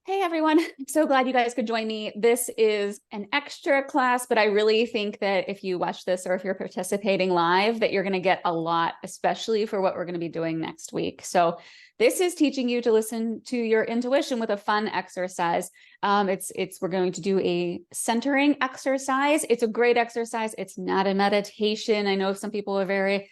Hey everyone, I'm so glad you guys could join me. This is an extra class, but I really think that if you watch this or if you're participating live, that you're going to get a lot, especially for what we're going to be doing next week. So this is teaching you to listen to your intuition with a fun exercise. We're going to do a centering exercise. It's a great exercise. It's not a meditation. I know some people are very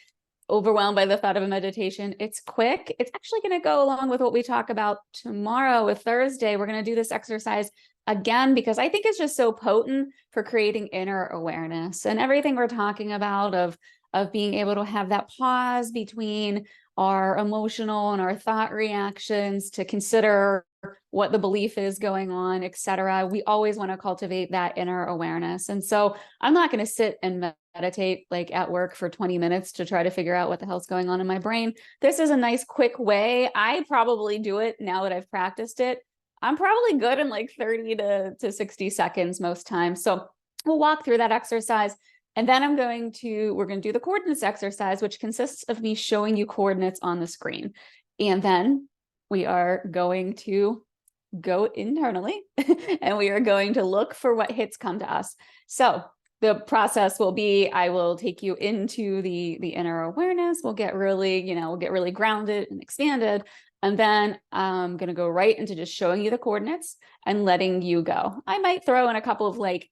overwhelmed by the thought of a meditation. It's quick. It's actually going to go along with what we talk about tomorrow with Thursday. We're going to do this exercise again because I think it's just so potent for creating inner awareness and everything we're talking about of being able to have that pause between our emotional and our thought reactions to consider what the belief is going on, etc. We always want to cultivate that inner awareness. And so I'm not going to sit and meditate like at work for 20 minutes to try to figure out what the hell's going on in my brain. This is a nice quick way. I probably do it now that I've practiced it. I'm probably good in like 30 to 60 seconds most times. So we'll walk through that exercise. And then we're going to do the coordinates exercise, which consists of me showing you coordinates on the screen. And then we are going to go internally and we are going to look for what hits come to us. So the process will be, I will take you into the inner awareness. We'll get really grounded and expanded. And then I'm going to go right into just showing you the coordinates and letting you go. I might throw in a couple of like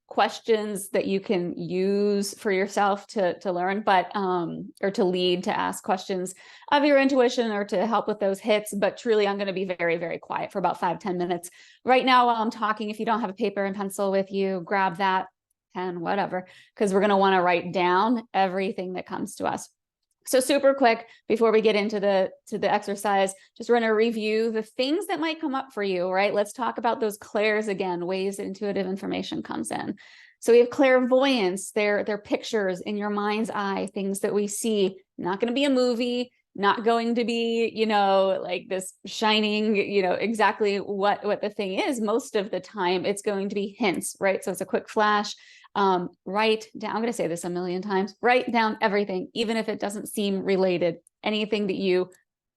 questions that you can use for yourself to learn, but or to lead to ask questions of your intuition or to help with those hits. But truly, I'm going to be very, very quiet for about 5-10 minutes. Right now, while I'm talking, if you don't have a paper and pencil with you, grab that, pen, whatever, because we're going to want to write down everything that comes to us. So super quick, before we get into the exercise, just want to review the things that might come up for you, right? Let's talk about those clairs again, ways that intuitive information comes in. So we have clairvoyance, they're pictures in your mind's eye, things that we see, not going to be a movie, not going to be, like this shining, exactly what the thing is. Most of the time, it's going to be hints, right? So it's a quick flash. Write down, I'm going to say this a million times, write down everything, even if it doesn't seem related, anything that you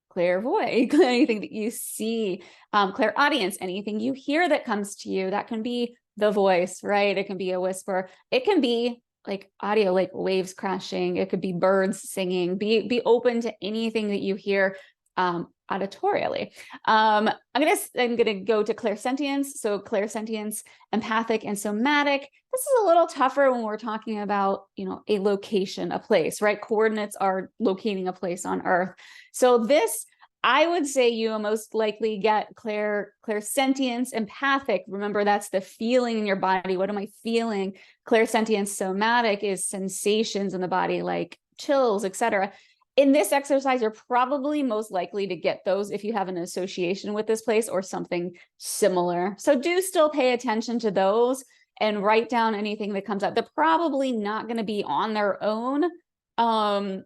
clairvoy, anything that you see, clairaudience, anything you hear that comes to you, that can be the voice, right? It can be a whisper. It can be like audio, like waves crashing. It could be birds singing. Be open to anything that you hear auditorially. I'm gonna go to clairsentience. So clairsentience, empathic, and somatic. This is a little tougher when we're talking about, a location, a place, right? Coordinates are locating a place on Earth. So this, I would say you most likely get clairsentience, empathic. Remember, that's the feeling in your body. What am I feeling? Clairsentience, somatic is sensations in the body, like chills, etc. In this exercise, you're probably most likely to get those if you have an association with this place or something similar. So do still pay attention to those and write down anything that comes up. They're probably not going to be on their own,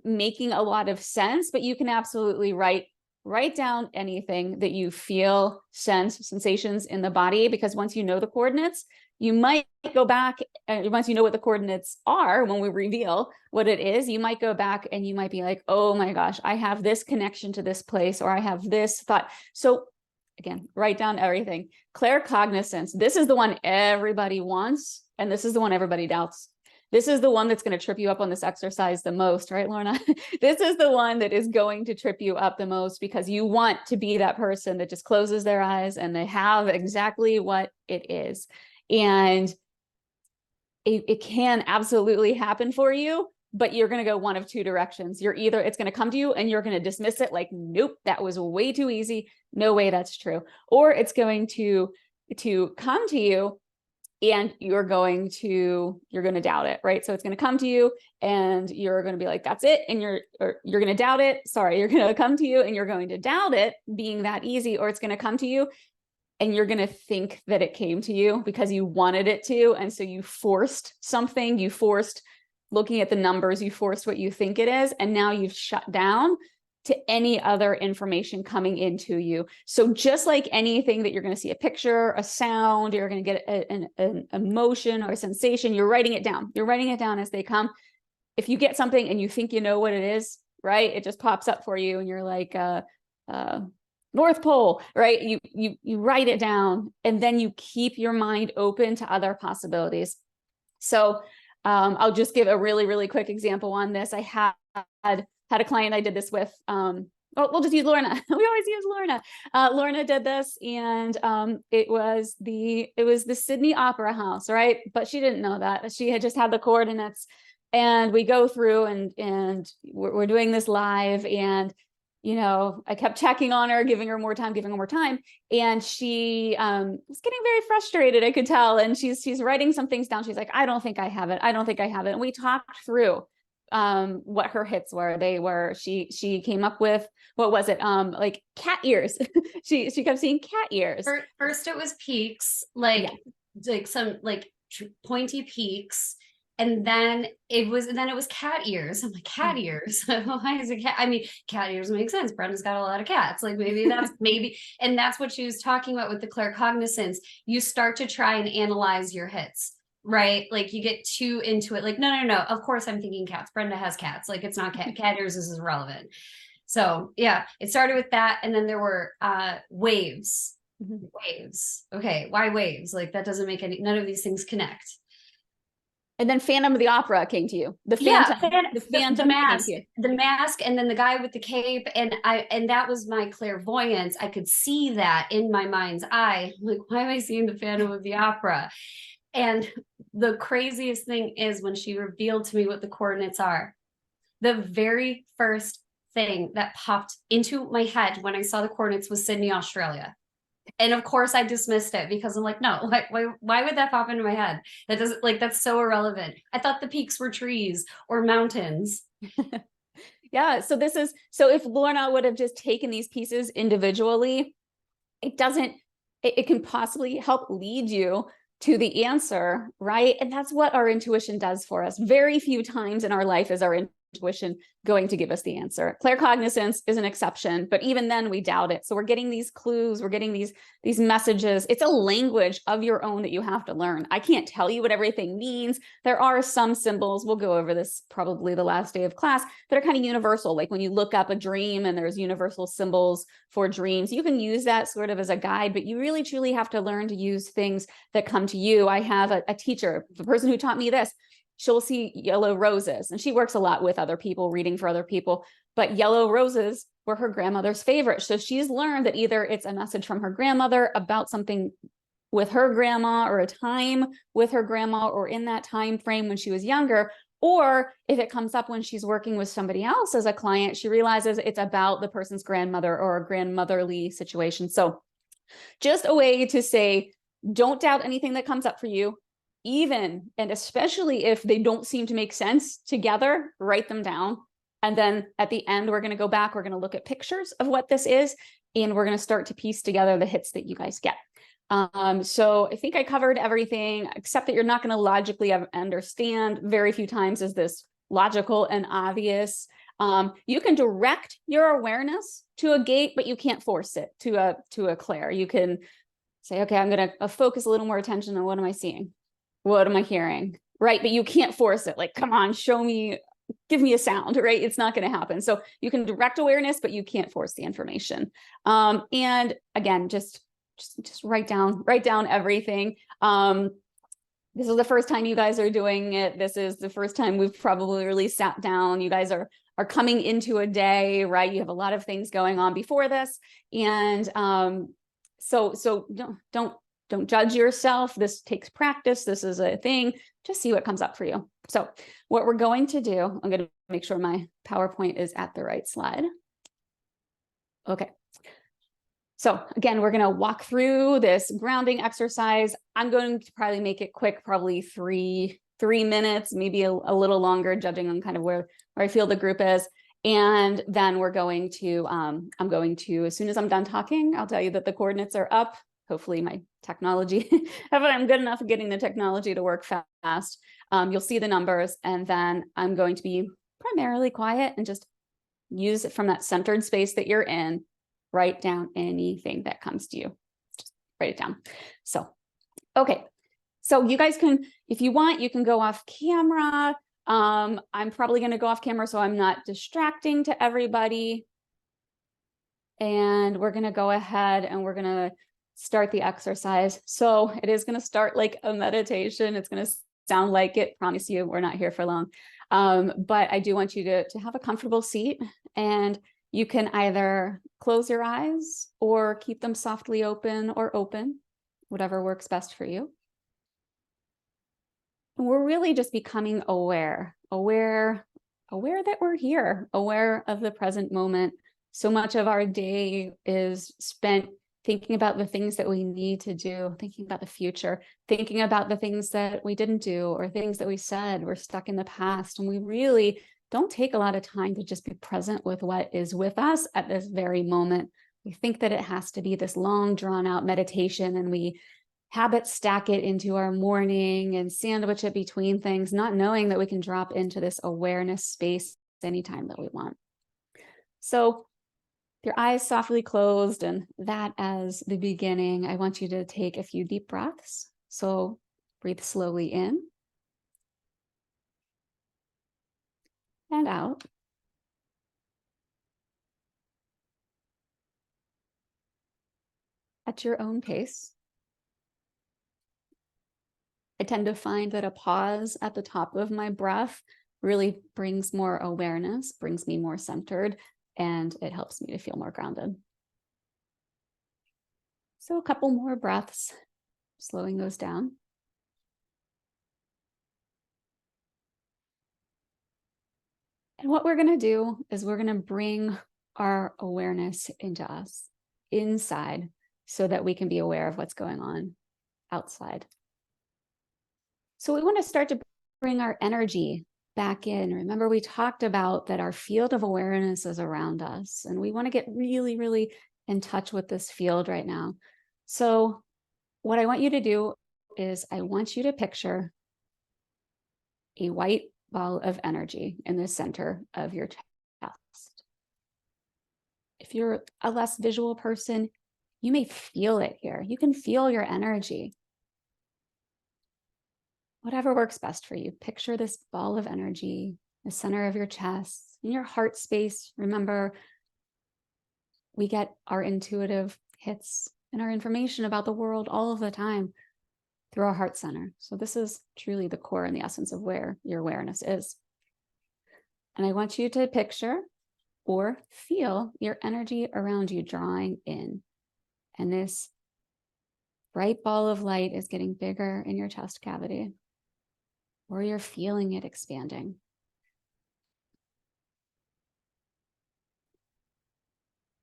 making a lot of sense, but you can absolutely write down anything that you feel, sensations in the body, because once you know the coordinates, you might go back, once you know what the coordinates are, when we reveal what it is, you might go back and you might be like, oh my gosh, I have this connection to this place, or I have this thought. So again, write down everything. Claircognizance, this is the one everybody wants, and this is the one everybody doubts. This is the one that's going to trip you up on this exercise the most, right, Lorna? This is the one that is going to trip you up the most because you want to be that person that just closes their eyes and they have exactly what it is. And it can absolutely happen for you, but you're going to go one of two directions. It's going to come to you and you're going to dismiss it like, nope, that was way too easy. No way that's true. Or it's going to come to you and you're going to doubt it, right? So it's going to come to you and you're going to be like, that's it. And you're going to doubt it. Sorry, you're going to come to you and you're going to doubt it being that easy, or it's going to come to you and you're going to think that it came to you because you wanted it to. And so you forced something, you forced looking at the numbers, you forced what you think it is. And now you've shut down to any other information coming into you. So just like anything that you're going to see a picture, a sound, you're going to get an emotion or a sensation, you're writing it down. You're writing it down as they come. If you get something and you think you know what it is, right? It just pops up for you and you're like, North Pole, right? You write it down, and then you keep your mind open to other possibilities. So I'll just give a really, really quick example on this. I had a client I did this with. We'll just use Lorna. We always use Lorna. Lorna did this, and it was the Sydney Opera House, right? But she didn't know that. She had just had the coordinates, and we go through, and we're doing this live, and I kept checking on her, giving her more time, and she was getting very frustrated, I could tell. And she's writing some things down. She's like, I don't think I have it. And we talked through what her hits were. She came up with, what was it? Like cat ears. she kept seeing cat ears. First it was peaks, like some like pointy peaks. And then it was cat ears. I'm like, cat ears? Why is it cat? I mean, cat ears make sense. Brenda's got a lot of cats. Like maybe that's and that's what she was talking about with the claircognizance. You start to try and analyze your hits, right? Like you get too into it. Like, no. Of course I'm thinking cats. Brenda has cats. Like it's not cat ears. This is irrelevant. So yeah, it started with that. And then there were waves. Waves. Okay. Why waves? Like that doesn't make none of these things connect. And then Phantom of the Opera came to you. The mask, and then the guy with the cape, and that was my clairvoyance. I could see that in my mind's eye. Like, why am I seeing the Phantom of the Opera? And the craziest thing is when she revealed to me what the coordinates are. The very first thing that popped into my head when I saw the coordinates was Sydney, Australia. And of course I dismissed it because I'm like, no, why would that pop into my head? That doesn't, like, that's so irrelevant. I thought the peaks were trees or mountains. Yeah. So if Lorna would have just taken these pieces individually, it can possibly help lead you to the answer, right? And that's what our intuition does for us. Very few times in our life is our intuition going to give us the answer. Claircognizance is an exception, but even then we doubt it. So we're getting these clues, we're getting these messages. It's a language of your own that you have to learn. I can't tell you what everything means. There are some symbols, we'll go over this probably the last day of class, that are kind of universal. Like when you look up a dream and there's universal symbols for dreams, you can use that sort of as a guide, but you really truly have to learn to use things that come to you. I have a teacher, the person who taught me this, she'll see yellow roses, and she works a lot with other people, reading for other people, but yellow roses were her grandmother's favorite. So she's learned that either it's a message from her grandmother about something with her grandma, or a time with her grandma, or in that time frame when she was younger, or if it comes up when she's working with somebody else as a client, she realizes it's about the person's grandmother or a grandmotherly situation. So just a way to say, don't doubt anything that comes up for you. Even and especially if they don't seem to make sense together, write them down. And then at the end, we're going to go back. We're going to look at pictures of what this is, and we're going to start to piece together the hits that you guys get. So I think I covered everything, except that you're not going to logically understand. Very few times is this logical and obvious. You can direct your awareness to a gate, but you can't force it to a clair. You can say, okay, I'm going to focus a little more attention on what am I seeing? What am I hearing? Right. But you can't force it. Like, come on, show me, give me a sound, right? It's not going to happen. So you can direct awareness, but you can't force the information. And again, just write down everything. This is the first time you guys are doing it. This is the first time we've probably really sat down. You guys are coming into a day, right? You have a lot of things going on before this. And so don't judge yourself. This takes practice. This is a thing. Just see what comes up for you. So what we're going to do, I'm going to make sure my PowerPoint is at the right slide. Okay. So again, we're going to walk through this grounding exercise. I'm going to probably make it quick, probably three minutes, maybe a little longer, judging on kind of where I feel the group is. And then we're going to, I'm going to, as soon as I'm done talking, I'll tell you that the coordinates are up. Hopefully my technology, I'm good enough at getting the technology to work fast. You'll see the numbers, and then I'm going to be primarily quiet and just use it from that centered space that you're in. Write down anything that comes to you. Just write it down. So, okay. So you guys can, if you want, you can go off camera. I'm probably going to go off camera so I'm not distracting to everybody. And we're going to go ahead and we're going to start the exercise. So it is going to start like a meditation. It's going to sound like it. Promise you, we're not here for long. But I do want you to have a comfortable seat, and you can either close your eyes or keep them softly open or open, whatever works best for you. And we're really just becoming aware that we're here, aware of the present moment. So much of our day is spent thinking about the things that we need to do, thinking about the future, thinking about the things that we didn't do or things that we said. We're stuck in the past, and we really don't take a lot of time to just be present with what is with us at this very moment. We think that it has to be this long, drawn out meditation, and we habit stack it into our morning and sandwich it between things, not knowing that we can drop into this awareness space anytime that we want. So your eyes softly closed, and that as the beginning, I want you to take a few deep breaths. So breathe slowly in and out. At your own pace. I tend to find that a pause at the top of my breath really brings more awareness, brings me more centered, and it helps me to feel more grounded. So a couple more breaths, slowing those down. And what we're going to do is we're going to bring our awareness into us, inside, so that we can be aware of what's going on outside. So we want to start to bring our energy back in. Remember, we talked about that our field of awareness is around us, and we want to get really, really in touch with this field right now. So what I want you to do is I want you to picture a white ball of energy in the center of your chest. If you're a less visual person, you may feel it here. You can feel your energy. Whatever works best for you. Picture this ball of energy, the center of your chest, in your heart space. Remember, we get our intuitive hits and our information about the world all of the time through our heart center. So this is truly the core and the essence of where your awareness is. And I want you to picture or feel your energy around you drawing in. And this bright ball of light is getting bigger in your chest cavity, or you're feeling it expanding.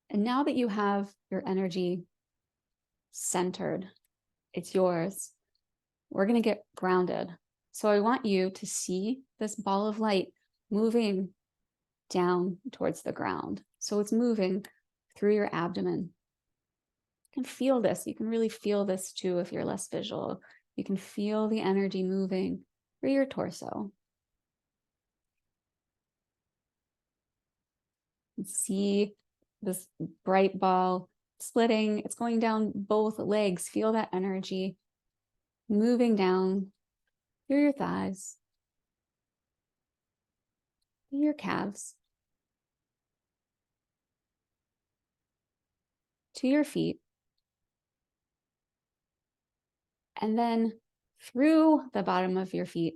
And now that you have your energy centered, it's yours, we're going to get grounded. So I want you to see this ball of light moving down towards the ground. So it's moving through your abdomen. You can feel this. You can really feel this too if you're less visual. You can feel the energy moving through your torso. And see this bright ball splitting. It's going down both legs. Feel that energy moving down through your thighs, your calves, to your feet, and then through the bottom of your feet.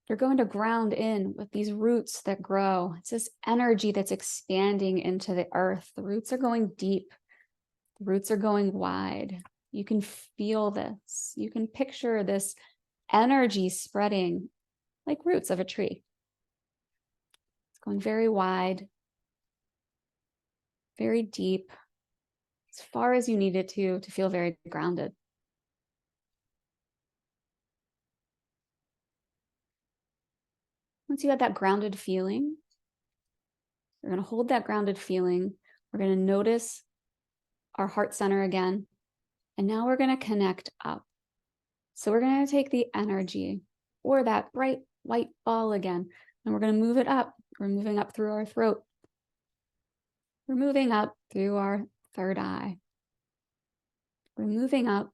You're going to ground in with these roots that grow. It's this energy that's expanding into the earth. The roots are going deep. The roots are going wide. You can feel this. You can picture this energy spreading like roots of a tree. It's going very wide, very deep, as far as you need it to feel very grounded. Once you have that grounded feeling, you're going to hold that grounded feeling. We're going to notice our heart center again. And now we're going to connect up. So we're going to take the energy or that bright white ball again, and we're going to move it up. We're moving up through our throat. We're moving up through our third eye. We're moving up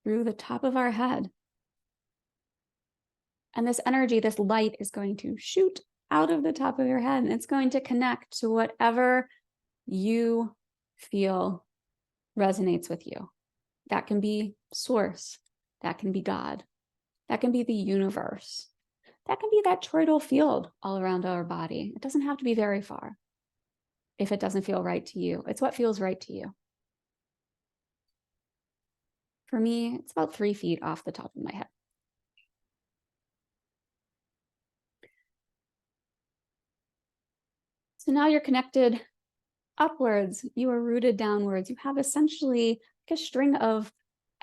through the top of our head. And this energy, this light is going to shoot out of the top of your head, and it's going to connect to whatever you feel resonates with you. That can be source, that can be God, that can be the universe, that can be that toroidal field all around our body. It doesn't have to be very far if it doesn't feel right to you. It's what feels right to you. For me, it's about 3 feet off the top of my head. So now you're connected upwards, you are rooted downwards. You have essentially like a string of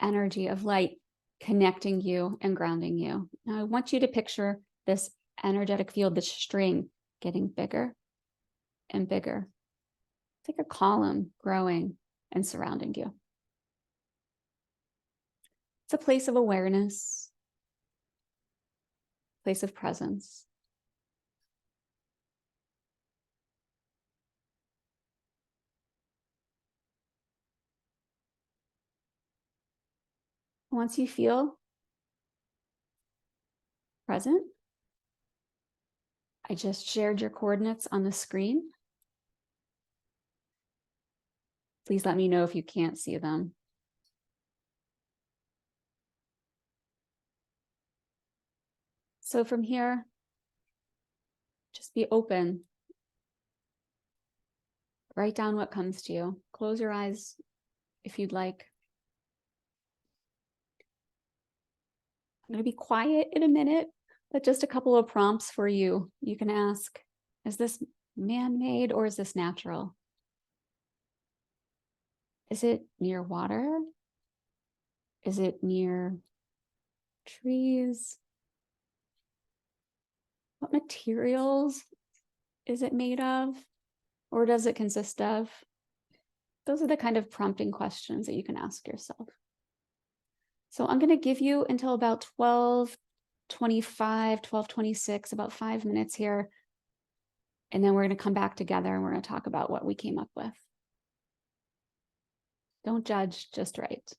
energy, of light connecting you and grounding you. Now I want you to picture this energetic field, this string getting bigger and bigger. It's like a column growing and surrounding you. It's a place of awareness, place of presence. Once you feel present, I just shared your coordinates on the screen. Please let me know if you can't see them. So from here, just be open. Write down what comes to you. Close your eyes if you'd like. I'm going to be quiet in a minute, but just a couple of prompts for you. You can ask, is this man-made or is this natural? Is it near water? Is it near trees? What materials is it made of? Or does it consist of? Those are the kind of prompting questions that you can ask yourself. So I'm going to give you until about 12:25, 12:26, about 5 minutes here. And then we're going to come back together and we're going to talk about what we came up with. Don't judge, just write.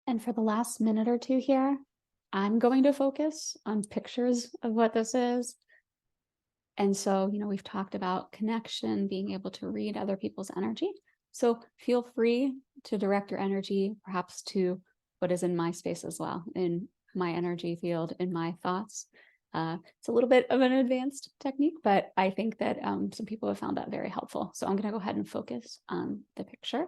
And for the last minute or two here, I'm going to focus on pictures of what this is. And so, we've talked about connection, being able to read other people's energy. So feel free to direct your energy perhaps to what is in my space as well, in my energy field, in my thoughts. It's a little bit of an advanced technique, but I think that some people have found that very helpful. So I'm going to go ahead and focus on the picture.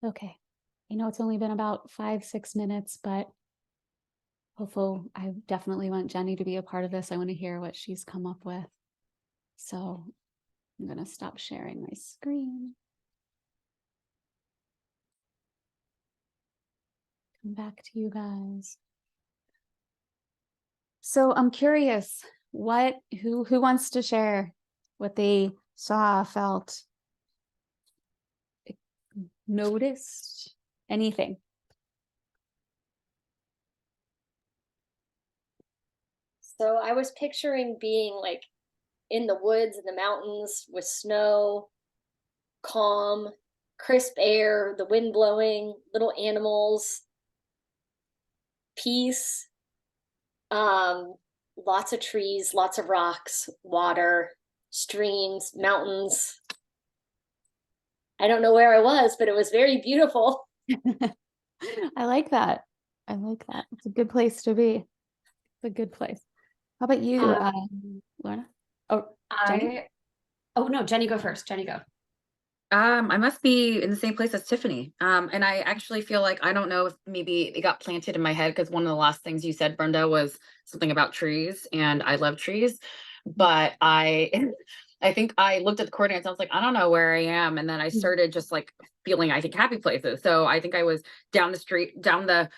Okay. I know it's only been about 5-6 minutes, but hopefully I definitely want Jenny to be a part of this. I want to hear what she's come up with. So I'm going to stop sharing my screen. Come back to you guys. So I'm curious, who wants to share what they saw, felt, noticed, anything? So I was picturing being like in the woods in the mountains with snow, calm, crisp air, the wind blowing, little animals, peace, um, lots of trees, lots of rocks, water, streams, mountains. I don't know where I was, but it was very beautiful. I like that. I like that. It's a good place to be. It's a good place. How about you, Lorna? Oh, Jenny? Oh no, Jenny, go first. Jenny, go. I must be in the same place as Tiffany. And I actually feel like I don't know if maybe it got planted in my head because one of the last things you said, Brenda, was something about trees, and I love trees. But I I think I looked at the coordinates, I was like, I don't know where I am. And then I started just like feeling, I think, happy places. So I think I was down the street, down the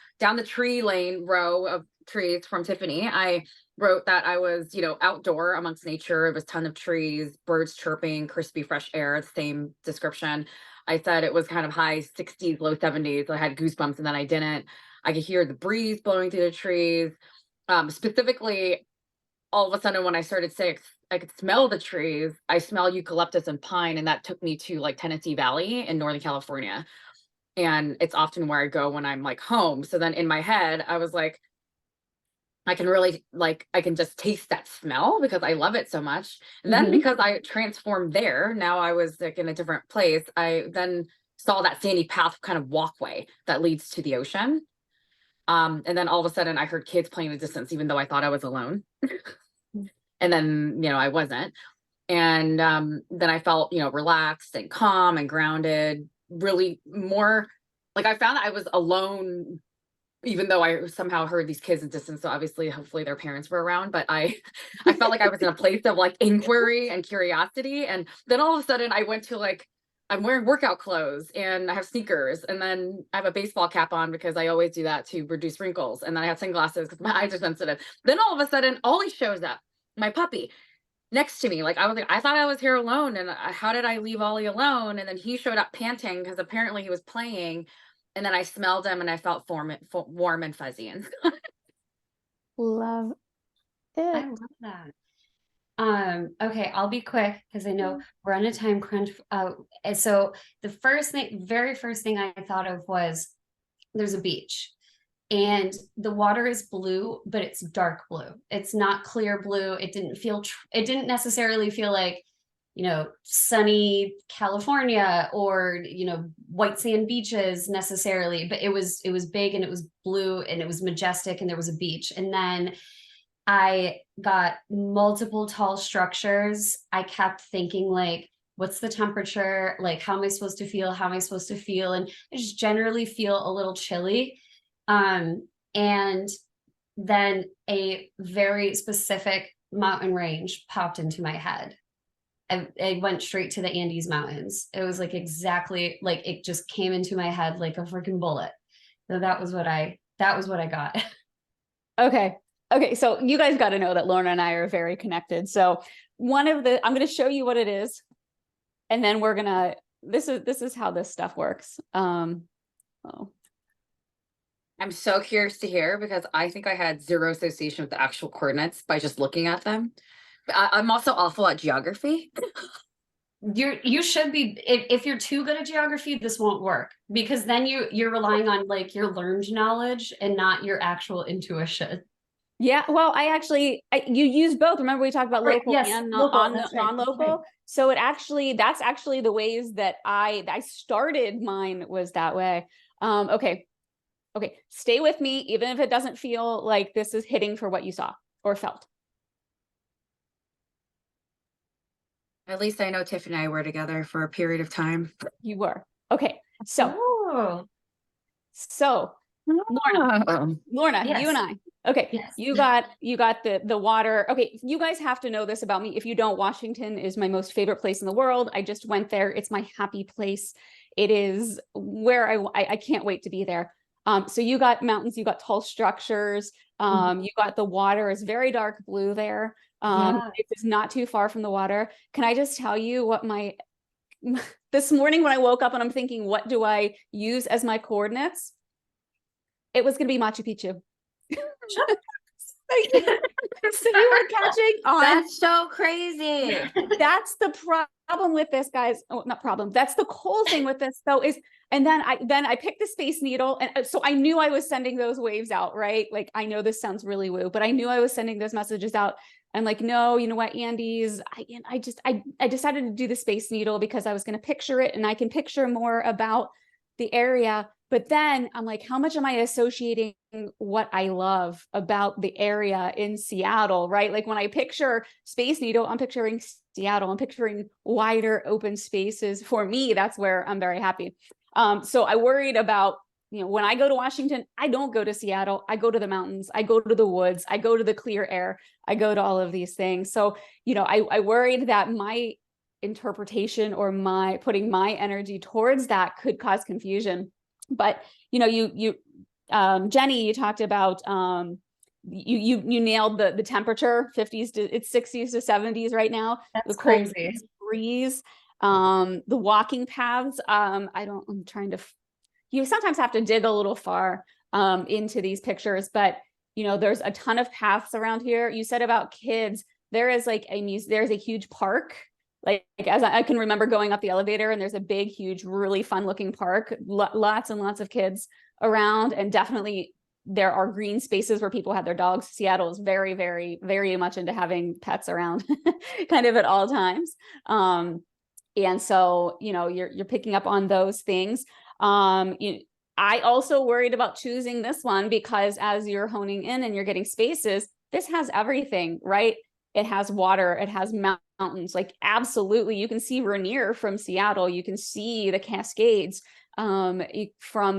tree lane row of trees from Tiffany. I wrote that I was, outdoor amongst nature. It was ton of trees, birds chirping, crispy, fresh air, the same description. I said it was kind of high 60s, low 70s. I had goosebumps and then I didn't. I could hear the breeze blowing through the trees. Specifically, all of a sudden, when I started saying I could smell the trees, I smell eucalyptus and pine, and that took me to like Tennessee Valley in Northern California. And it's often where I go when I'm like home. So then in my head, I was like, I can really I can just taste that smell because I love it so much. And then because I transformed there, now I was like in a different place. I then saw that sandy path kind of walkway that leads to the ocean. And then all of a sudden I heard kids playing in the distance, even though I thought I was alone. And then, I wasn't. And then I felt, relaxed and calm and grounded, really more like I found that I was alone even though I somehow heard these kids in distance, so obviously, hopefully their parents were around, but I felt like I was in a place of like inquiry and curiosity. And then all of a sudden I went to like, I'm wearing workout clothes and I have sneakers and then I have a baseball cap on because I always do that to reduce wrinkles. And then I have sunglasses because my eyes are sensitive. Then all of a sudden, Ollie shows up, my puppy, next to me. Like I was like, I thought I was here alone. And how did I leave Ollie alone? And then he showed up panting because apparently he was playing. And then I smelled him and I felt warm and fuzzy. And Love it. I love that. Okay, I'll be quick because I know we're on a time crunch. And so the very first thing I thought of was there's a beach and the water is blue, but it's dark blue. It's not clear blue. It didn't necessarily feel like, sunny California or, white sand beaches necessarily, but it was big and it was blue and it was majestic and there was a beach. And then I got multiple tall structures. I kept thinking like, what's the temperature? Like, how am I supposed to feel? How am I supposed to feel? And I just generally feel a little chilly. And then a very specific mountain range popped into my head. I went straight to the Andes Mountains. It was like exactly like it just came into my head like a freaking bullet. So that was what I got. Okay. So you guys got to know that Lorna and I are very connected. So I'm going to show you what it is. And then this is how this stuff works. I'm so curious to hear because I think I had zero association with the actual coordinates by just looking at them. But I'm also awful at geography. You should be, if you're too good at geography, this won't work because then you're relying on like your learned knowledge and not your actual intuition. Yeah, well, you use both. Remember we talked about local and non-local. So that's actually the ways that I started mine was that way. Okay. Stay with me, even if it doesn't feel like this is hitting for what you saw or felt. At least I know Tiffany and I were together for a period of time. You were. Okay. So Oh, So Lorna, Lorna, you Yes. and I. Okay, Yes. you got the water. Okay, you guys have to know this about me. If you don't, Washington is my most favorite place in the world. I just went there. It's my happy place. It is where I can't wait to be there. So you got mountains, you got tall structures. You got the water is very dark blue there. Yeah. It is not too far from the water. Can I just tell you what this morning when I woke up and I'm thinking, what do I use as my coordinates? It was going to be Machu Picchu. So you were catching on. That's so crazy. That's the problem with this, guys. Oh, not problem. That's the cool thing with this, though, is and then I picked the Space Needle, and so I knew I was sending those waves out, right? Like I know this sounds really woo, but I knew I was sending those messages out. And like, no, you know what, Andes, I decided to do the Space Needle because I was going to picture it, and I can picture more about the area. But then I'm like, how much am I associating what I love about the area in Seattle, right? Like when I picture Space Needle, I'm picturing Seattle, I'm picturing wider open spaces. For me, that's where I'm very happy. So I worried about, when I go to Washington, I don't go to Seattle, I go to the mountains, I go to the woods, I go to the clear air, I go to all of these things. So, I worried that my interpretation or my putting my energy towards that could cause confusion. But Jenny, you talked about you nailed the temperature, 50s to it's 60s to 70s right now. That's The cold crazy. breeze, the walking paths. I'm trying to. You sometimes have to dig a little far into these pictures, but there's a ton of paths around here. You said about kids, there is like there's a huge park. Like as I can remember going up the elevator, and there's a big, huge, really fun looking park, lots and lots of kids around, and definitely there are green spaces where people have their dogs. Seattle is very, very, very much into having pets around kind of at all times. And so, you're picking up on those things. I also worried about choosing this one because as you're honing in and you're getting spaces, this has everything, right? It has water, it has mountains, like absolutely. You can see Rainier from Seattle. You can see the Cascades from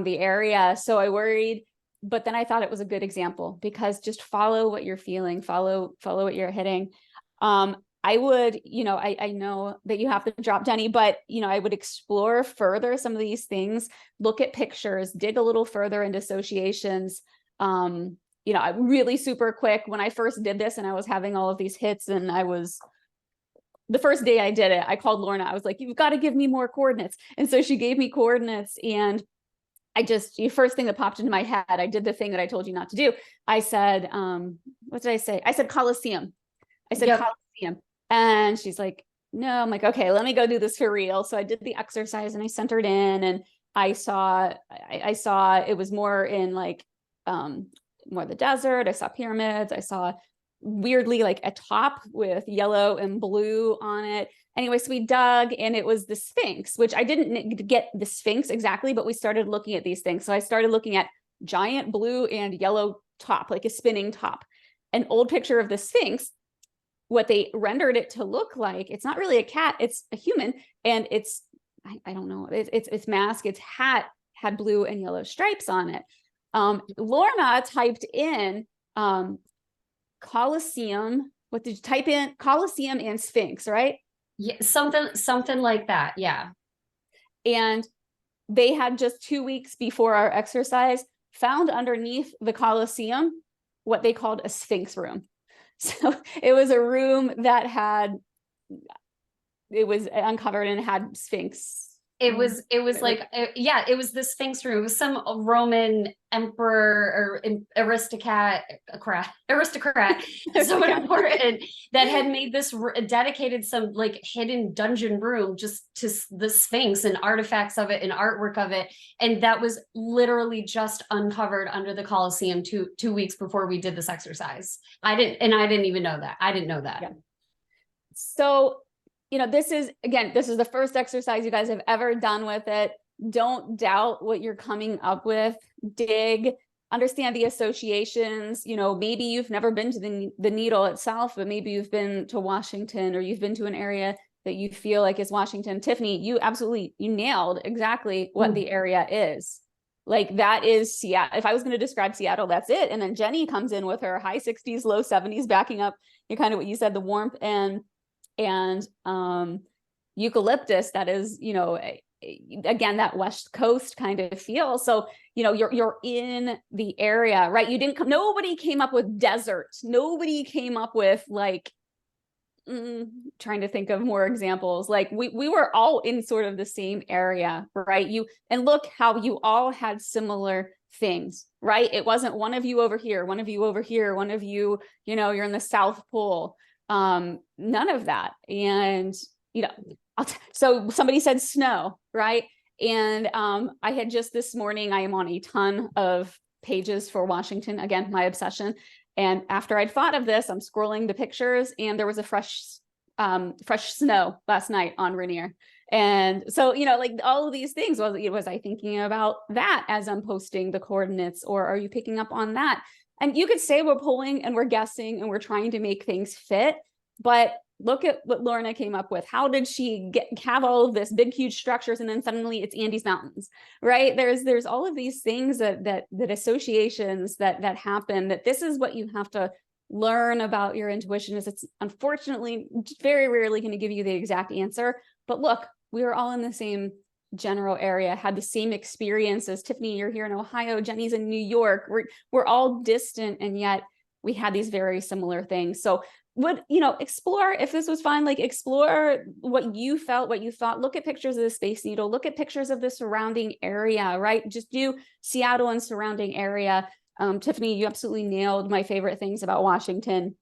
the area. So I worried, but then I thought it was a good example because just follow what you're feeling, follow what you're hitting. I would, I know that you have to drop Jenny, but, I would explore further some of these things, look at pictures, dig a little further into associations. I really super quick when I first did this and I was having all of these hits and the first day I did it, I called Lorna. I was like, you've got to give me more coordinates. And so she gave me coordinates, and the first thing that popped into my head, I did the thing that I told you not to do. I said, what did I say? I said Coliseum. Coliseum. And she's like, no. I'm like, okay, let me go do this for real. So I did the exercise and I sent her in, and I saw it was more in like, more the desert. I saw pyramids. I saw weirdly like a top with yellow and blue on it. Anyway, so we dug, and it was the Sphinx, which I didn't get the Sphinx exactly, but we started looking at these things. So I started looking at giant blue and yellow top, like a spinning top, an old picture of the Sphinx. What they rendered it to look like, it's not really a cat, it's a human. And it's, I don't know, its mask, its hat had blue and yellow stripes on it. Lorna typed in Coliseum. What did you type in? Coliseum and Sphinx, right? Yeah, something like that. Yeah. And they had just 2 weeks before our exercise found underneath the Coliseum what they called a Sphinx room. So it was a room that it was uncovered and had Sphinx. It was like, it was the Sphinx room. It was some Roman emperor or aristocrat, someone important that had made this dedicated some like hidden dungeon room just to the Sphinx and artifacts of it and artwork of it. And that was literally just uncovered under the Colosseum two weeks before we did this exercise. I didn't even know that. I didn't know that. Yeah. So this is the first exercise you guys have ever done with it. Don't doubt what you're coming up with. Dig, understand the associations. Maybe you've never been to the needle itself, but maybe you've been to Washington or you've been to an area that you feel like is Washington. Tiffany, you nailed exactly what the area is. Like that is Seattle. If I was going to describe Seattle, that's it. And then Jenny comes in with her high 60s, low 70s, backing up, kind of what you said, the warmth and eucalyptus. That is, again, that West Coast kind of feel. So, you're in the area, right? Nobody came up with desert. Nobody came up with like, trying to think of more examples. Like we were all in sort of the same area, right? And look how you all had similar things, right? It wasn't one of you over here, one of you over here, one of you, you're in the South Pole. None of that. And, so somebody said snow, right? And I had just this morning, I am on a ton of pages for Washington. Again, my obsession. And after I'd thought of this, I'm scrolling the pictures and there was a fresh snow last night on Rainier. And so, like all of these things, was I thinking about that as I'm posting the coordinates, or are you picking up on that? And you could say we're pulling and we're guessing and we're trying to make things fit, but look at what Lorna came up with. How did she have all of this big, huge structures, and then suddenly it's Andes Mountains, right? There's all of these things that associations that happen, that this is what you have to learn about your intuition. Is it's unfortunately very rarely going to give you the exact answer. But look, we were all in the same general area, had the same experiences. Tiffany, you're here in Ohio. Jenny's in New York. We're all distant, and yet we had these very similar things. So explore, if this was fun, like explore what you felt, what you thought. Look at pictures of the Space Needle, look at pictures of the surrounding area, right? Just do Seattle and surrounding area. Tiffany, you absolutely nailed my favorite things about Washington,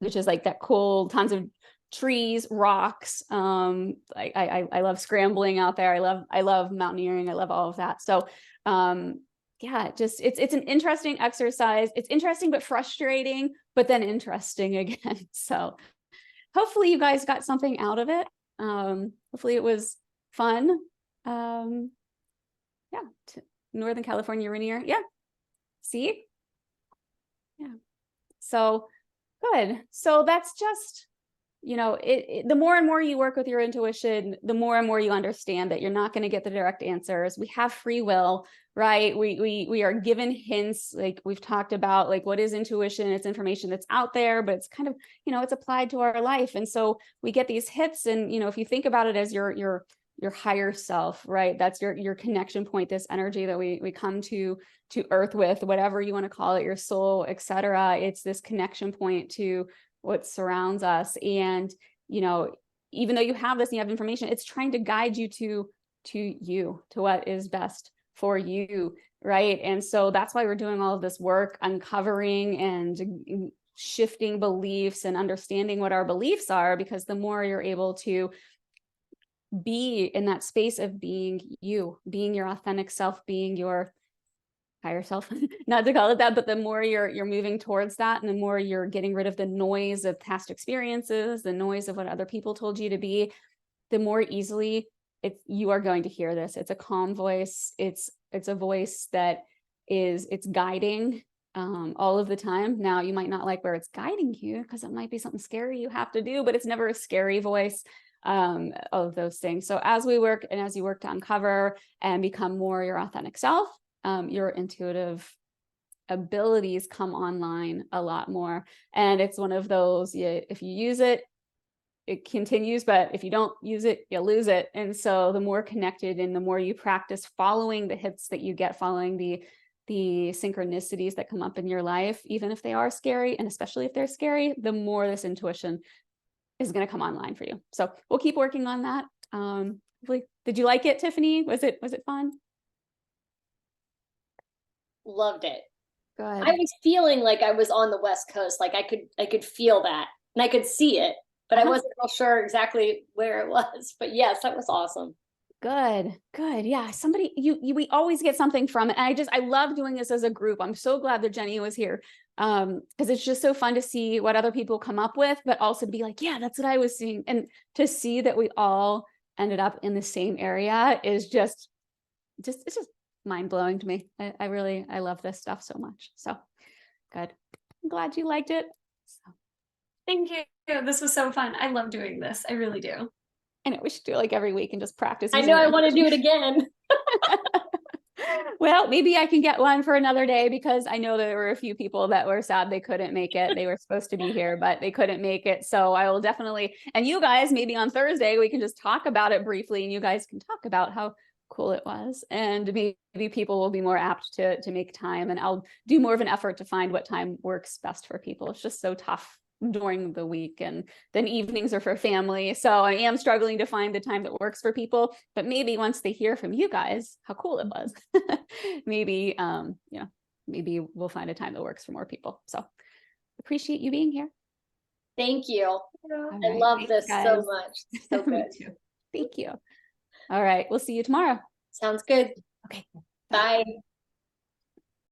which is like that cool, tons of trees, rocks. I love scrambling out there. I love mountaineering. I love all of that. So, yeah, just it's an interesting exercise. It's interesting, but frustrating, but then interesting again. So hopefully you guys got something out of it. Hopefully it was fun. Yeah, Northern California Rainier. Yeah. See? Yeah. So good. So that's just, the more and more you work with your intuition, the more and more you understand that you're not going to get the direct answers. We have free will, right? We are given hints, like we've talked about, like what is intuition? It's information that's out there, but it's kind of, it's applied to our life. And so we get these hits, and, if you think about it as your higher self, right? That's your connection point, this energy that we come to earth with, whatever you want to call it, your soul, etc. It's this connection point to what surrounds us. And, even though you have this and you have information, it's trying to guide you to what is best for you, right? And so that's why we're doing all of this work, uncovering and shifting beliefs and understanding what our beliefs are, because the more you're able to be in that space of being you, being your authentic self, being your higher self, not to call it that, but the more you're moving towards that, and the more you're getting rid of the noise of past experiences, the noise of what other people told you to be, the more easily you are going to hear this. It's a calm voice. It's a voice that it's guiding all of the time. Now, you might not like where it's guiding you, because it might be something scary you have to do, but it's never a scary voice. All of those things. So as we work, and as you work to uncover and become more your authentic self, your intuitive abilities come online a lot more. And it's one of those, if you use it, it continues, but if you don't use it, you lose it. And so the more connected and the more you practice following the hits that you get, following the synchronicities that come up in your life, even if they are scary, and especially if they're scary, the more this intuition is going to come online for you. So we'll keep working on that. Did you like it, Tiffany? Was it fun? Loved it. Good. I was feeling like I was on the West Coast. Like I could feel that, and I could see it, but I wasn't real sure exactly where it was. But yes, that was awesome. Good. Yeah. Somebody, we always get something from it. And I love doing this as a group. I'm so glad that Jenny was here. Because it's just so fun to see what other people come up with, but also to be like, yeah, that's what I was seeing. And to see that we all ended up in the same area is just it's just mind blowing to me. I love this stuff so much. So good. I'm glad you liked it. So. Thank you. This was so fun. I love doing this. I really do. I know we should do it like every week and just practice. I using know I our want to do it again. Well, maybe I can get one for another day because I know there were a few people that were sad they couldn't make it. They were supposed to be here, but they couldn't make it. So I will definitely, and you guys, maybe on Thursday, we can just talk about it briefly and you guys can talk about how cool it was. And maybe people will be more apt to make time, and I'll do more of an effort to find what time works best for people. It's just so tough during the week, and then evenings are for family. So I am struggling to find the time that works for people, but maybe once they hear from you guys how cool it was, maybe you know, maybe we'll find a time that works for more people. So appreciate you being here. Thank you. All I right, love thanks, this guys. so much. So Me good. too. Thank you. All right, we'll see you tomorrow. Sounds good. Okay. Bye.